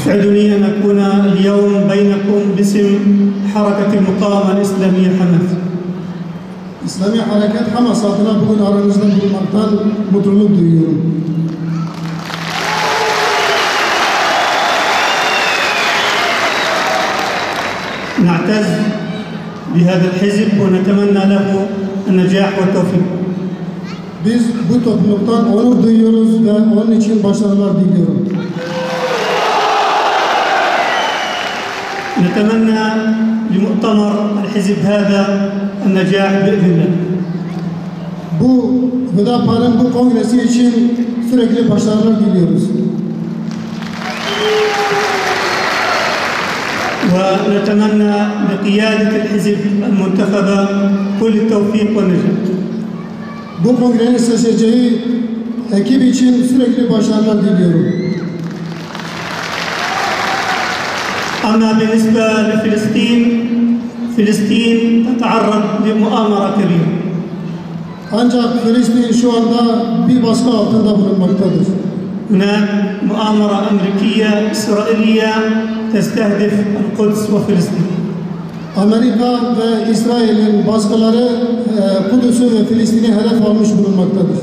يسعدني أن أكون اليوم بينكم باسم حركة المقاومة الإسلامية حماس. İslami Hareket Hamas adına bugün aranızda bulunmaktan mutluluk duyuyorum. نعتز بهذا الحزب ونتمنى له النجاح والتوفيق. Biz bu topluluktan onur duyuyoruz ve onun için başarılar diliyorum. نتمنى لمؤتمر الحزب هذا النجاح بإذن الله. Bu Hüdapar'ın bu kongresi için sürekli başarılar diliyoruz. ونتمنى لقيادة الحزب المنتخبة كل التوفيق والنجاح. Bu kongrenin seçeceği ekip için sürekli başarılar diliyorum. أما بالنسبة لفلسطين، فلسطين تتعرض لمؤامرة كبيرة. Ancak Filistin şu anda bir baskı altında bulunmaktadır. هناك مؤامرة أمريكية إسرائيلية تستهدف القدس وفلسطين. Amerika ve İsrail'in baskıları Kudüs'ü ve Filistin'i hedef almış bulunmaktadır.